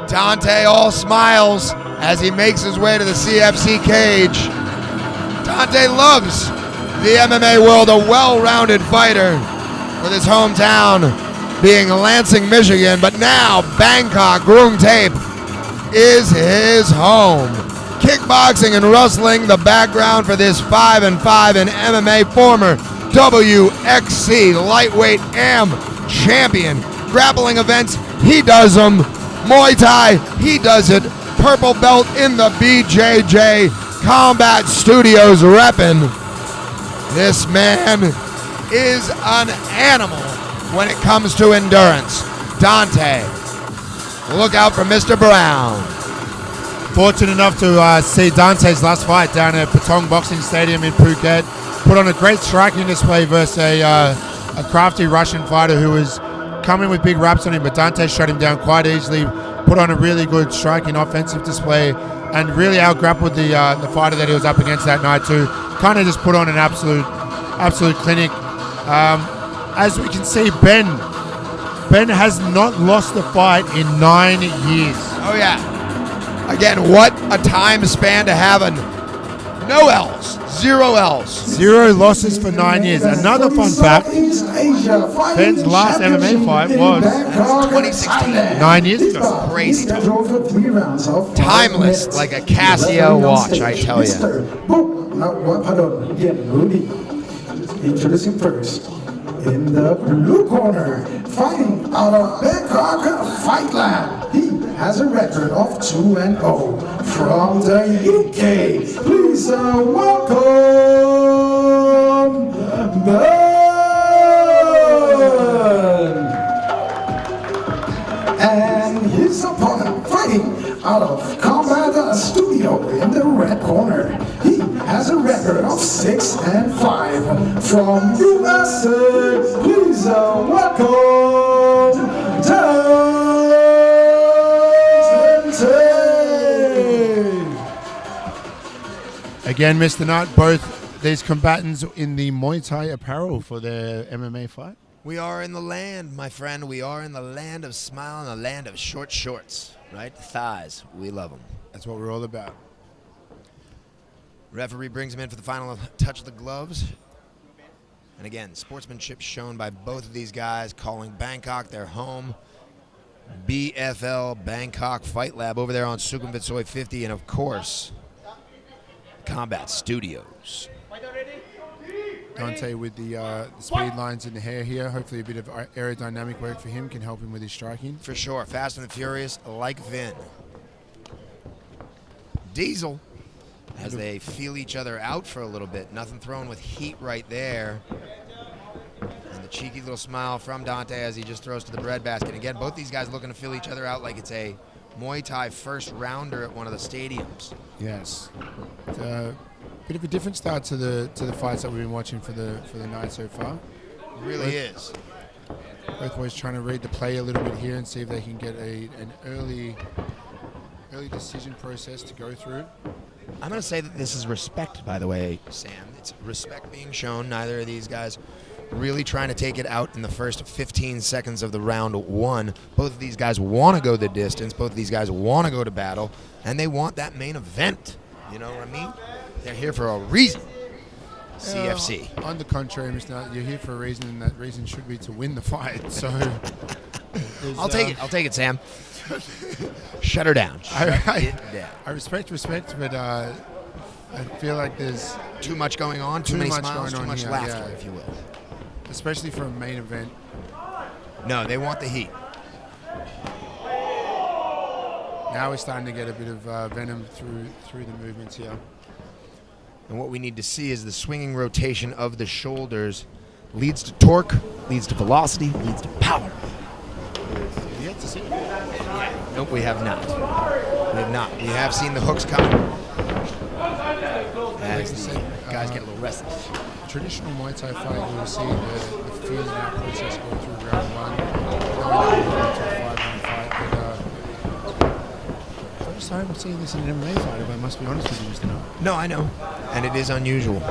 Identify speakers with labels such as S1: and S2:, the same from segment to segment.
S1: Dante all smiles as he makes his way to the CFC cage. Dante loves the MMA world, a well-rounded fighter, with his hometown being Lansing, Michigan, but now Bangkok, Groom Tape is his home. Kickboxing and wrestling, the background for this 5-5 in MMA, former WXC lightweight AM champion. Grappling events, he does them. Muay Thai, he does it. Purple belt in the BJJ Combat Studios reppin'. This man is an animal when it comes to endurance. Dante, look out for Mr. Brown.
S2: Fortunate enough to see Dante's last fight down at Patong Boxing Stadium in Phuket. Put on a great striking display versus a crafty Russian fighter who was coming with big raps on him, but Dante shut him down quite easily. Put on a really good striking offensive display and really out-grappled the fighter that he was up against that night too. Kind of just put on an absolute clinic. As we can see, Ben has not lost the fight in 9 years.
S1: Oh yeah. Again, what a time span to have no L's, 0 L's.
S2: 0 losses for 9 years. Another fun fact, Ben's last MMA fight was
S1: 2016.
S2: 9 years ago.
S1: Crazy time. Timeless, like a Casio watch, I tell you.
S3: Introducing first, in the blue corner, fighting out of Bangkok Fight Lab. He has a record of 2-0 from the UK. Please welcome Ben. And his opponent fighting out of Combat Studio in the red corner. He has a record of 6-5 from USA. Please welcome Dante.
S2: Again, Mr. Nutt, both these combatants in the Muay Thai apparel for their MMA fight.
S1: We are in the land, my friend. We are in the land of smile and the land of short shorts, right? Thighs, we love them.
S2: That's what we're all about.
S1: Referee brings him in for the final touch of the gloves. And again, sportsmanship shown by both of these guys, calling Bangkok their home. BFL Bangkok Fight Lab over there on Sukhumvit Soi 50, and of course, Combat Studios.
S2: Dante with the speed lines in the hair here. Hopefully a bit of aerodynamic work for him can help him with his striking.
S1: For sure. Fast and the Furious, like Vin. Diesel, as they feel each other out for a little bit. Nothing thrown with heat right there. And the cheeky little smile from Dante as he just throws to the breadbasket. Again, both these guys looking to feel each other out like it's a Muay Thai first rounder at one of the stadiums.
S2: Yes. Bit of a different start to the fights that we've been watching for the night so far.
S1: It really is.
S2: Both boys trying to read the play a little bit here and see if they can get an early decision process to go through.
S1: I'm going to say that this is respect, by the way, Sam. It's respect being shown. Neither of these guys really trying to take it out in the first 15 seconds of the round one. Both of these guys want to go the distance. Both of these guys want to go to battle, and they want that main event. You know what I mean? They're here for a reason. CFC.
S2: On the contrary, Mr. Nutt, you're here for a reason, and that reason should be to win the fight. So
S1: I'll take it. I'll take it, Sam. Shut her down.
S2: I respect, but I feel like there's
S1: too much going on, too many smiles, too much
S2: here,
S1: laughter, if you will.
S2: Especially for a main event.
S1: No, they want the heat.
S2: Now we're starting to get a bit of venom through the movements here.
S1: And what we need to see is the swinging rotation of the shoulders leads to torque, leads to velocity, leads to power.
S2: Yet to see.
S1: Nope, we have not. We have not. We have seen the hooks coming. As the guys get a little restless.
S2: Traditional Muay Thai fight, we'll see the feeling out process go through round one. First time I'm seeing this in an MMA fight, if I must be honest with you, Mr. Nutt.
S1: No, I know. And it is unusual.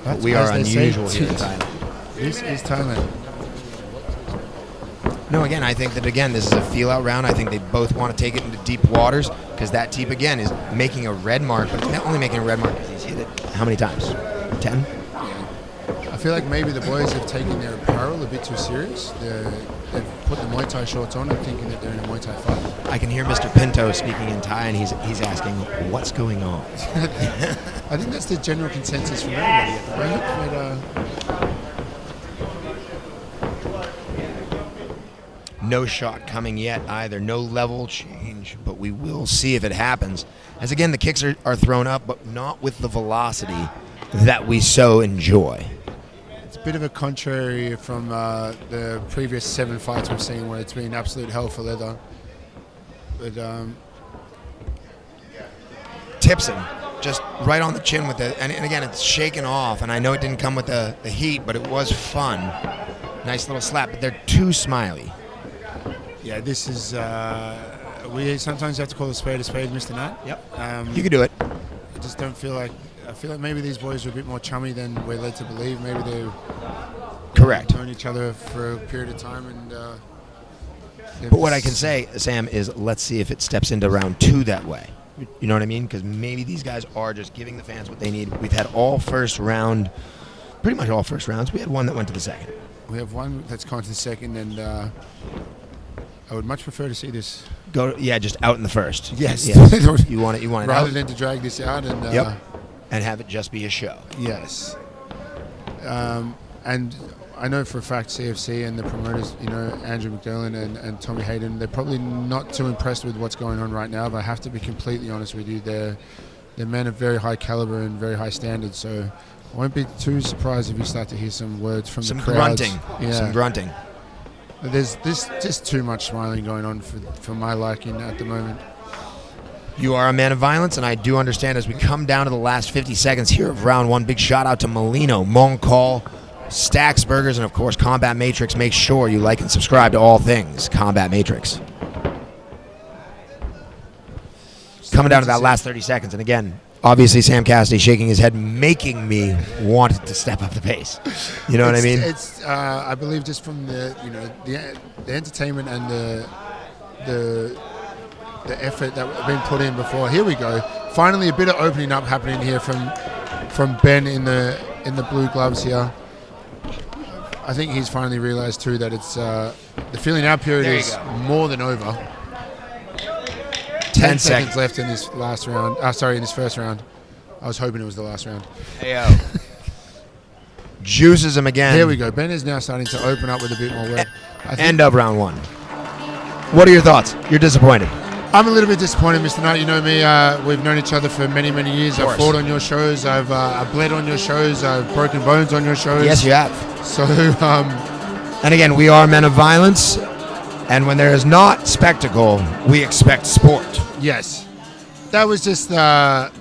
S2: That's
S1: we are unusual here in
S2: Thailand.
S1: Thailand.
S2: This is Thailand.
S1: No, again, I think that, this is a feel-out round. I think they both want to take it into deep waters because that teep, again, is making a red mark, but it's not only making a red mark because he's hit it how many times? 10?
S2: I feel like maybe the boys have taken their apparel a bit too serious. They've put the Muay Thai shorts on and thinking that they're in a Muay Thai fight.
S1: I can hear Mr. Pinto speaking in Thai, and he's asking, what's going on?
S2: I think that's the general consensus from everybody at the moment. But,
S1: no shot coming yet either. No level change, but we will see if it happens. As again, the kicks are thrown up, but not with the velocity that we so enjoy.
S2: it's a bit of a contrary from the previous 7 fights we've seen where it's been absolute hell for leather. But
S1: tips him just right on the chin with it, and again, it's shaken off, and I know it didn't come with the heat, but it was fun. Nice little slap, but they're too smiley.
S2: yeah, this is we sometimes have to call a spade, Mr. Nat.
S1: Yep. You can do it.
S2: I just don't feel like maybe these boys are a bit more chummy than we're led to believe. Maybe they've
S1: Correct.
S2: known each other for a period of time, and
S1: But what I can say, Sam, is let's see if it steps into round 2 that way. You know what I mean? Because maybe these guys are just giving the fans what they need. We've had all first round, pretty much all first rounds. We had one that went to the second.
S2: We have one that's gone to the second, and I would much prefer to see this
S1: just out in the first.
S2: Yes.
S1: You want it
S2: rather
S1: out?
S2: than to drag this out and
S1: And have it just be a show.
S2: Yes. And I know for a fact CFC and the promoters, Andrew McDerlin and Tommy Hayden, they're probably not too impressed with what's going on right now, but I have to be completely honest with you. They're men of very high caliber and very high standards, so I won't be too surprised if you start to hear some words from the crowds.
S1: Some grunting.
S2: There's just too much smiling going on for my liking at the moment.
S1: You are a man of violence, and I do understand as we come down to the last 50 seconds here of round 1. Big shout out to Molino, Moncall, Stacks Burgers, and of course Combat Matrix. Make sure you like and subscribe to all things Combat Matrix. Coming down to that last 30 seconds, and again, obviously Sam Cassidy shaking his head, making me want to step up the pace. You know what I mean?
S2: It's I believe just from the entertainment and the effort that has been put in before. Here we go. Finally, a bit of opening up happening here from Ben in the blue gloves here. I think he's finally realised too that it's the feeling out period is more than over. 10 seconds left in this last round. In this first round. I was hoping it was the last round.
S1: Heyo. Juices him again.
S2: Here we go. Ben is now starting to open up with a bit more work.
S1: End of round 1. What are your thoughts? You're disappointed.
S2: I'm a little bit disappointed, Mr. Knight. You know me, we've known each other for many, many years. I've fought on your shows. I've bled on your shows. I've broken bones on your shows.
S1: Yes, you have.
S2: So,
S1: and again, we are men of violence, and when there is not spectacle, we expect sport.
S2: Yes. That was just, I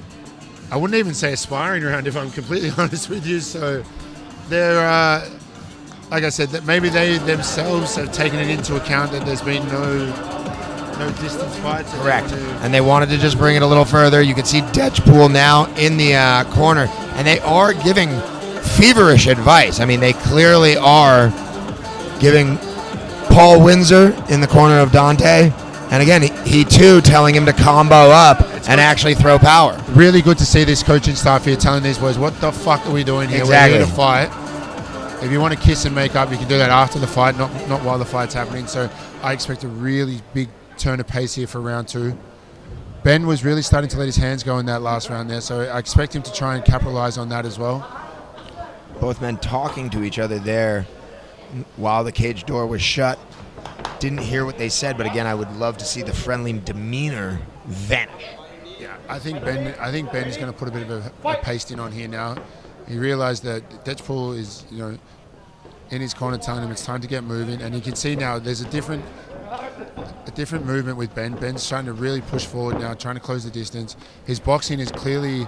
S2: wouldn't even say a sparring round if I'm completely honest with you. So, they're, like I said, that maybe they themselves have taken it into account that there's been no distance fights.
S1: Correct. And they wanted to just bring it a little further. You can see Deadpool now in the corner, and they are giving feverish advice. I mean, they clearly are giving Paul Windsor in the corner of Dante, and again, he too telling him to combo up and actually throw power.
S2: Really good to see this coaching staff here telling these boys, what the fuck are we doing here?
S1: Exactly.
S2: We're here to fight. If you want to kiss and make up, you can do that after the fight, not while the fight's happening. So I expect a really big turn of pace here for round 2. Ben was really starting to let his hands go in that last round there, so I expect him to try and capitalize on that as well.
S1: Both men talking to each other there while the cage door was shut. Didn't hear what they said, but again, I would love to see the friendly demeanor vanish.
S2: Yeah, I think Ben is going to put a bit of a pasting on here now. He realized that Deadpool is, in his corner telling him it's time to get moving, and you can see now there's a different movement with Ben. Ben's trying to really push forward now, trying to close the distance. His boxing is clearly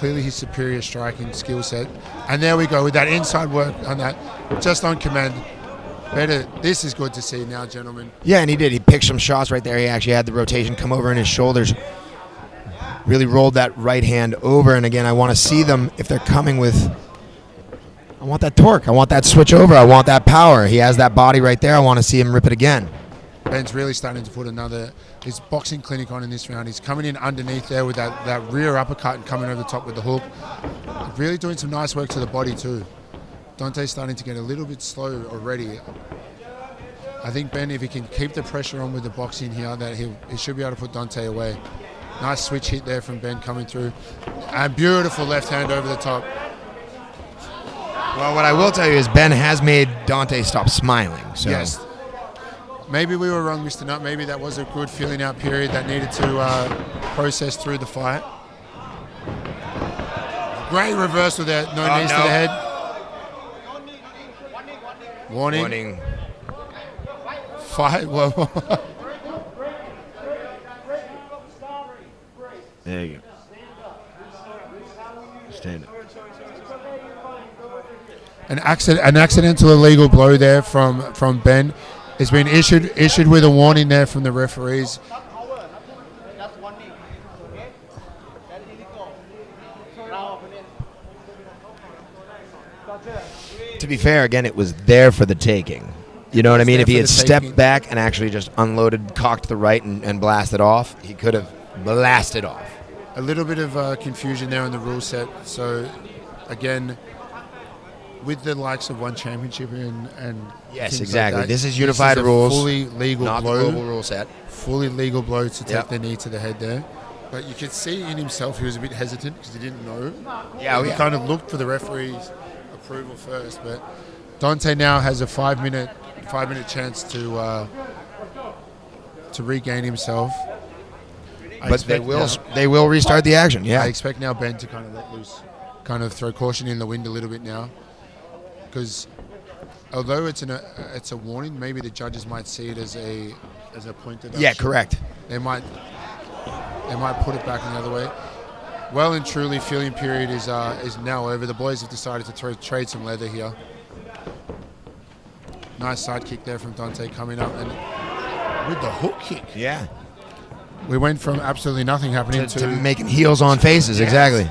S2: his superior striking skill set. And there we go with that inside work on that, just on command. Better. This is good to see now, gentlemen.
S1: Yeah, and he did. He picked some shots right there. He actually had the rotation come over in his shoulders. Really rolled that right hand over. And again, I want to see them, if they're coming with I want that torque. I want that switch over. I want that power. He has that body right there. I want to see him rip it again.
S2: Ben's really starting to put his boxing clinic on in this round. He's coming in underneath there with that rear uppercut and coming over the top with the hook. Really doing some nice work to the body too. Dante's starting to get a little bit slow already. I think Ben, if he can keep the pressure on with the boxing here, that he should be able to put Dante away. Nice switch hit there from Ben coming through. And beautiful left hand over the top.
S1: Well, what I will tell you is Ben has made Dante stop smiling. So.
S2: Yes. Maybe we were wrong, Mr. Nutt. Maybe that was a good feeling out period that needed to process through the fight. Great reversal there. No knees to the head. Warning. Fight.
S1: There you go. Stand up.
S2: An accidental illegal blow there from Ben. It's been issued with a warning there from the referees.
S1: To be fair, again, it was there for the taking. You know what I mean? If he had stepped back and actually just unloaded, cocked the right and blasted off, he could have blasted off.
S2: A little bit of confusion there on the rule set. So, again, with the likes of One Championship and
S1: yes, exactly.
S2: Like that,
S1: this is unified rules,
S2: fully legal
S1: not
S2: blow,
S1: the global rule set.
S2: Fully legal blow to take the knee to the head there. But you could see in himself he was a bit hesitant because he didn't know. He kind of looked for the referee's approval first. But Dante now has a 5 minute chance to regain himself.
S1: But they will restart the action. Yeah,
S2: I expect now Ben to kind of let loose, kind of throw caution in the wind a little bit now, because although it's a warning, maybe the judges might see it as a point deduction.
S1: Yeah, correct.
S2: They might put it back the other way. Well and truly, feeling period is now over. The boys have decided to trade some leather here. Nice side kick there from Dante coming up and with the hook kick.
S1: Yeah.
S2: We went from absolutely nothing happening to
S1: making heels on faces. Exactly.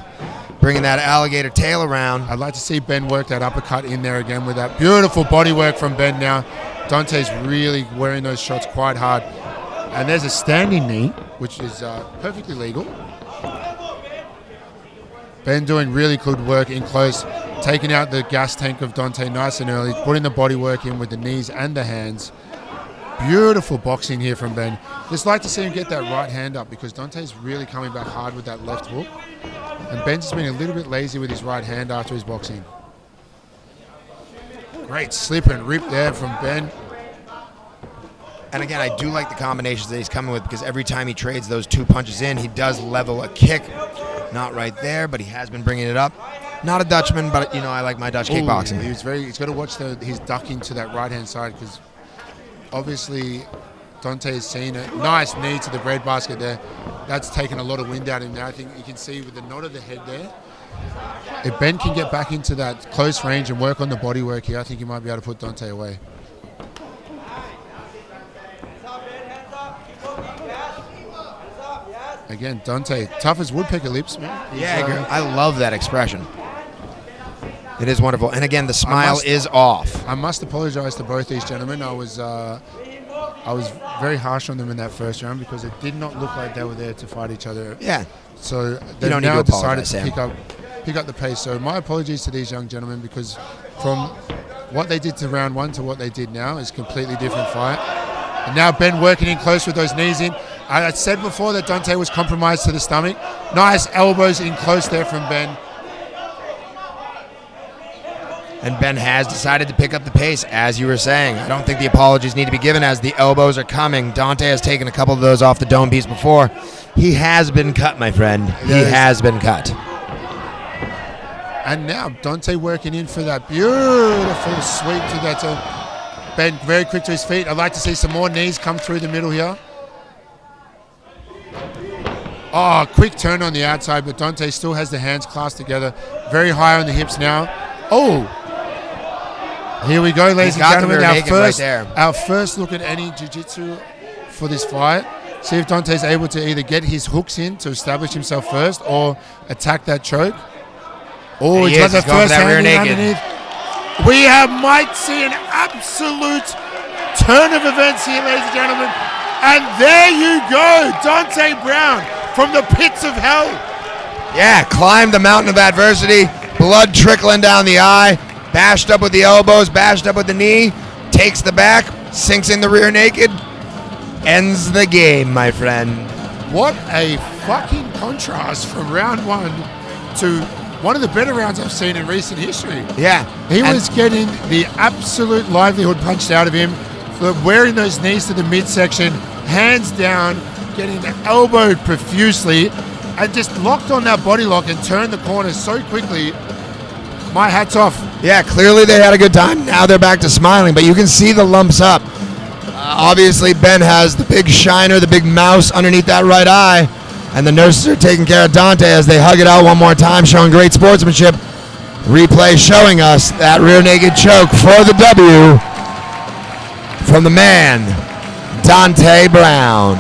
S1: Bringing that alligator tail around.
S2: I'd like to see Ben work that uppercut in there again with that beautiful body work from Ben now. Dante's really wearing those shots quite hard. And there's a standing knee, which is perfectly legal. Ben doing really good work in close, taking out the gas tank of Dante nice and early, putting the body work in with the knees and the hands. Beautiful boxing here from Ben. Just like to see him get that right hand up because Dante's really coming back hard with that left hook. And Ben's just been a little bit lazy with his right hand after his boxing. Great slip and rip there from Ben.
S1: And again, I do like the combinations that he's coming with because every time he trades those two punches in, he does level a kick. Not right there, but he has been bringing it up. Not a Dutchman, but I like my Dutch kickboxing.
S2: He's got to watch his ducking to that right-hand side because obviously Dante has seen a nice knee to the breadbasket there. That's taken a lot of wind out of him now. I think you can see with the nod of the head there. If Ben can get back into that close range and work on the body work here, I think he might be able to put Dante away. Again, Dante, tough as woodpecker lips, man.
S1: Yeah, I love that expression. It is wonderful. And again, the smile is off.
S2: I must apologize to both these gentlemen. I was very harsh on them in that first round because it did not look like they were there to fight each other.
S1: Yeah.
S2: So they've now decided to pick up the pace. So my apologies to these young gentlemen because from what they did to round one to what they did now is a completely different fight. And now Ben working in close with those knees in. I had said before that Dante was compromised to the stomach. Nice elbows in close there from Ben.
S1: And Ben has decided to pick up the pace, as you were saying. I don't think the apologies need to be given as the elbows are coming. Dante has taken a couple of those off the dome piece before. He has been cut, my friend. He has been cut.
S2: And now Dante working in for that beautiful sweep to that. Ben very quick to his feet. I'd like to see some more knees come through the middle here. Oh, quick turn on the outside, but Dante still has the hands clasped together. Very high on the hips now. Oh! Here we go, ladies and gentlemen. Our first look at any jiu-jitsu for this fight. See if Dante's able to either get his hooks in to establish himself first or attack that choke. Oh, he's got the first hand in underneath. We might see an absolute turn of events here, ladies and gentlemen. And there you go, Dante Brown from the pits of hell.
S1: Yeah, climbed the mountain of adversity, blood trickling down the eye, bashed up with the elbows, bashed up with the knee, takes the back, sinks in the rear naked, ends the game, my friend.
S2: What a fucking contrast from round one to one of the better rounds I've seen in recent history.
S1: Yeah.
S2: He was getting the absolute livelihood punched out of him, wearing those knees to the midsection, hands down, getting elbowed profusely, and just locked on that body lock and turned the corner so quickly. My hat's off.
S1: Yeah, clearly they had a good time. Now they're back to smiling, but you can see the lumps up. Obviously, Ben has the big shiner, the big mouse underneath that right eye, and the nurses are taking care of Dante as they hug it out one more time, showing great sportsmanship. Replay showing us that rear naked choke for the W from the man, Dante Brown.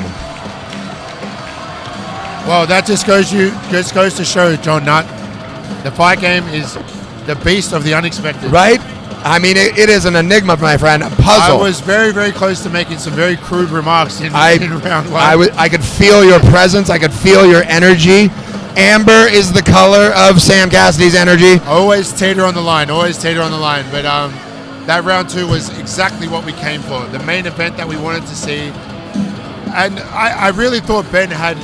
S2: Well, that just goes to show, John Nutt, the fight game is the beast of the unexpected.
S1: Right? I mean, it is an enigma, my friend, a puzzle.
S2: I was very, very close to making some very crude remarks in round one.
S1: I could feel your presence. I could feel your energy. Amber is the color of Sam Cassidy's energy.
S2: Always tater on the line, But that round two was exactly what we came for, the main event that we wanted to see. And I really thought Ben had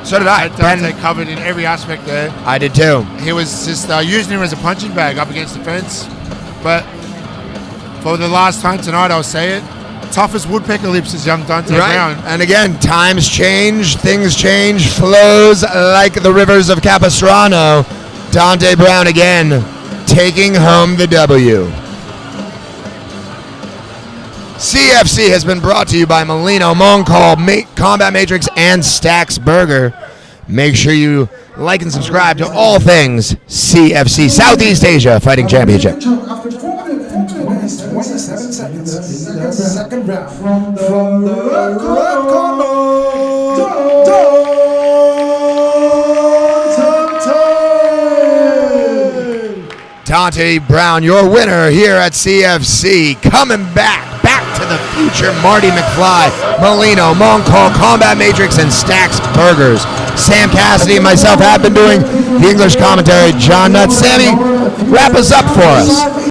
S2: Dante covered in every aspect there.
S1: I did too.
S2: He was just using him as a punching bag up against the fence. But for the last time tonight, I'll say it, tough as woodpecker lips is young Dante Brown.
S1: And again, times change, things change, flows like the rivers of Capistrano. Dante Brown again taking home the W. CFC has been brought to you by Molino, Moncall, Combat Matrix, and Stax Burger. Make sure you like and subscribe to all things CFC, Southeast Asia Fighting Championship.
S3: After 4 minutes, 27 seconds in the second round from the red corner,
S1: Dante Brown, your winner here at CFC. Coming back to the future, Marty McFly, Molino, Moncall, Combat Matrix, and Stax Burgers. Sam Cassidy and myself have been doing the English commentary. John Nutt, Sammy, wrap us up for us.